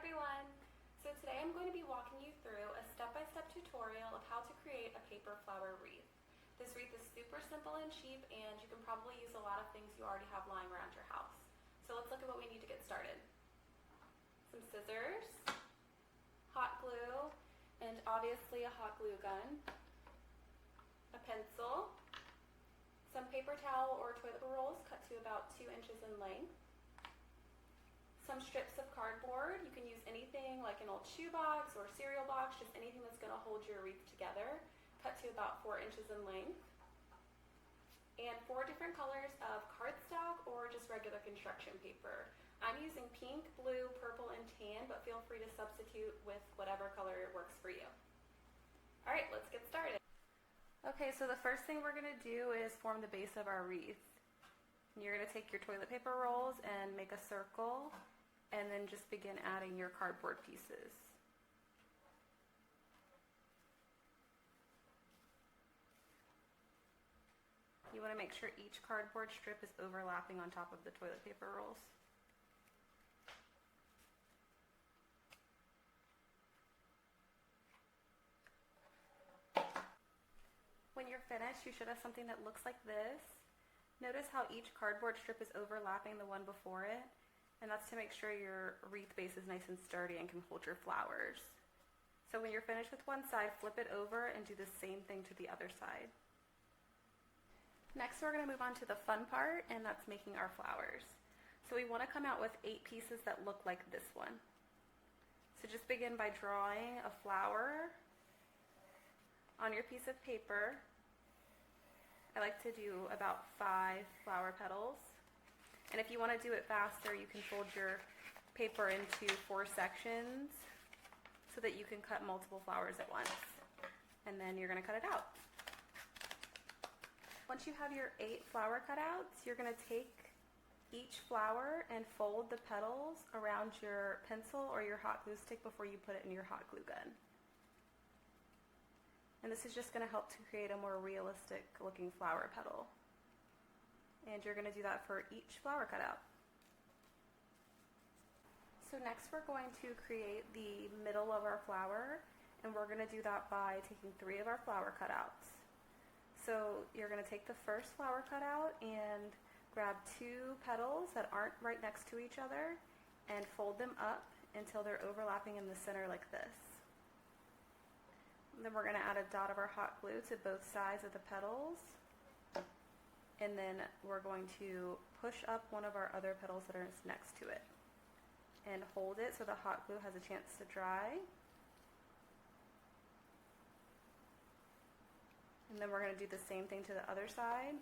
everyone! So today I'm going to be walking you through a step-by-step tutorial of how to create a paper flower wreath. This wreath is super simple and cheap, and you can probably use a lot of things you already have lying around your house. So let's look at what we need to get started. Some scissors, hot glue, and obviously a hot glue gun, a pencil, some paper towel or toilet paper rolls cut to about 2 inches in length, some strips of cardboard. You can use anything like an old shoebox or cereal box, just anything that's going to hold your wreath together, cut to about 4 inches in length, and 4 different colors of cardstock or just regular construction paper. I'm using pink, blue, purple, and tan, but feel free to substitute with whatever color works for you. All right, let's get started. Okay, so the first thing we're going to do is form the base of our wreath. You're going to take your toilet paper rolls and make a circle, and then just begin adding your cardboard pieces. You want to make sure each cardboard strip is overlapping on top of the toilet paper rolls. When you're finished, you should have something that looks like this. Notice how each cardboard strip is overlapping the one before it, and that's to make sure your wreath base is nice and sturdy and can hold your flowers. So when you're finished with one side, flip it over and do the same thing to the other side. Next, we're going to move on to the fun part, and that's making our flowers. So we want to come out with 8 pieces that look like this one. So just begin by drawing a flower on your piece of paper. I like to do about 5 flower petals. And if you want to do it faster, you can fold your paper into 4 sections so that you can cut multiple flowers at once. And then you're going to cut it out. Once you have your 8 flower cutouts, you're going to take each flower and fold the petals around your pencil or your hot glue stick before you put it in your hot glue gun. And this is just going to help to create a more realistic looking flower petal. And you're going to do that for each flower cutout. So next we're going to create the middle of our flower, and we're going to do that by taking 3 of our flower cutouts. So you're going to take the first flower cutout and grab 2 petals that aren't right next to each other and fold them up until they're overlapping in the center like this. Then we're going to add a dot of our hot glue to both sides of the petals, and then we're going to push up one of our other petals that are next to it and hold it so the hot glue has a chance to dry. And then we're going to do the same thing to the other side,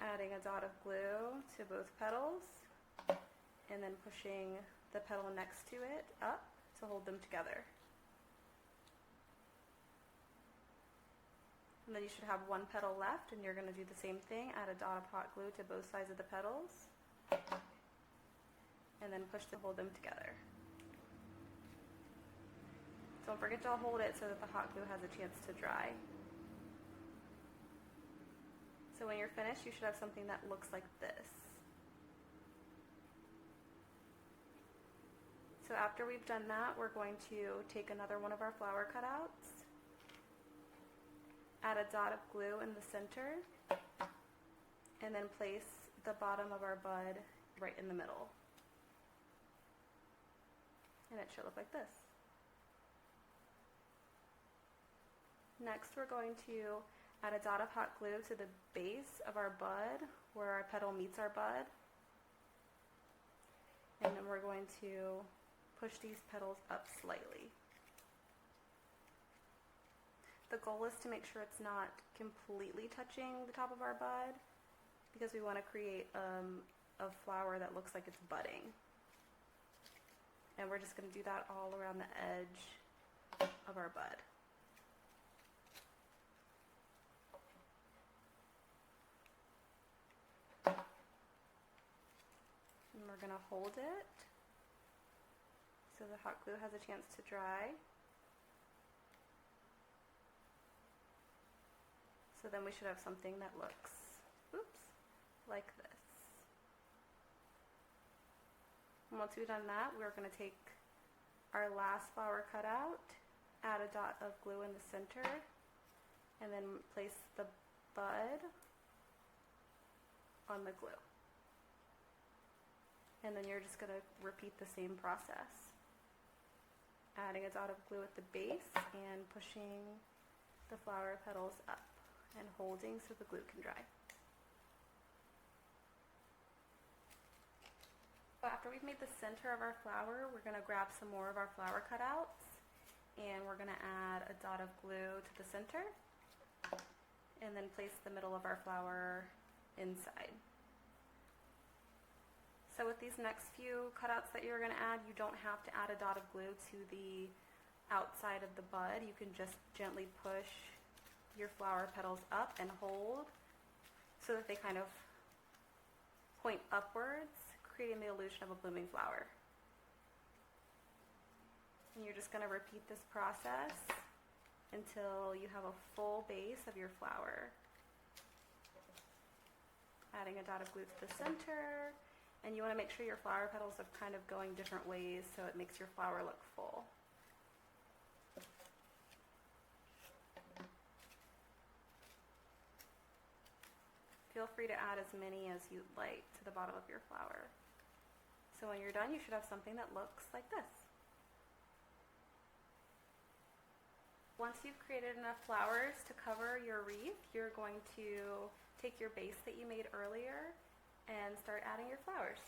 adding a dot of glue to both petals and then pushing the petal next to it up to hold them together. And then you should have 1 petal left, and you're going to do the same thing, add a dot of hot glue to both sides of the petals, and then push to hold them together. Don't forget to hold it so that the hot glue has a chance to dry. So when you're finished, you should have something that looks like this. So after we've done that, we're going to take another one of our flower cutouts, add a dot of glue in the center, and then place the bottom of our bud right in the middle. And it should look like this. Next, we're going to add a dot of hot glue to the base of our bud where our petal meets our bud. And then we're going to push these petals up slightly. The goal is to make sure it's not completely touching the top of our bud, because we want to create a flower that looks like it's budding. And we're just going to do that all around the edge of our bud. And we're going to hold it so the hot glue has a chance to dry. So then we should have something that looks, like this. And once we've done that, we're going to take our last flower cutout, add a dot of glue in the center, and then place the bud on the glue. And then you're just going to repeat the same process. Adding a dot of glue at the base and pushing the flower petals up and holding so the glue can dry. So after we've made the center of our flower, we're going to grab some more of our flower cutouts and we're going to add a dot of glue to the center and then place the middle of our flower inside. So with these next few cutouts that you're going to add, you don't have to add a dot of glue to the outside of the bud. You can just gently push your flower petals up and hold so that they kind of point upwards, creating the illusion of a blooming flower. And you're just going to repeat this process until you have a full base of your flower. Adding a dot of glue to the center. And you want to make sure your flower petals are kind of going different ways so it makes your flower look full. Feel free to add as many as you'd like to the bottom of your flower. So when you're done, you should have something that looks like this. Once you've created enough flowers to cover your wreath, you're going to take your base that you made earlier and start adding your flowers.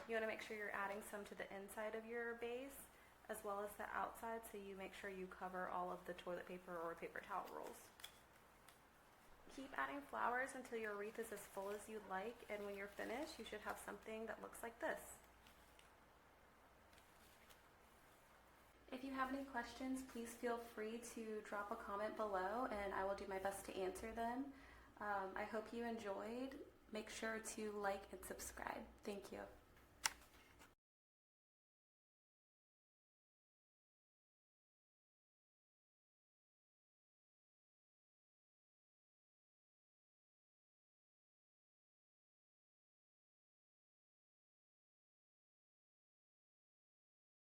You want to make sure you're adding some to the inside of your base as well as the outside, so you make sure you cover all of the toilet paper or paper towel rolls. Keep adding flowers until your wreath is as full as you'd like, and when you're finished, you should have something that looks like this. If you have any questions, please feel free to drop a comment below and I will do my best to answer them. I hope you enjoyed. Make sure to like and subscribe. Thank you.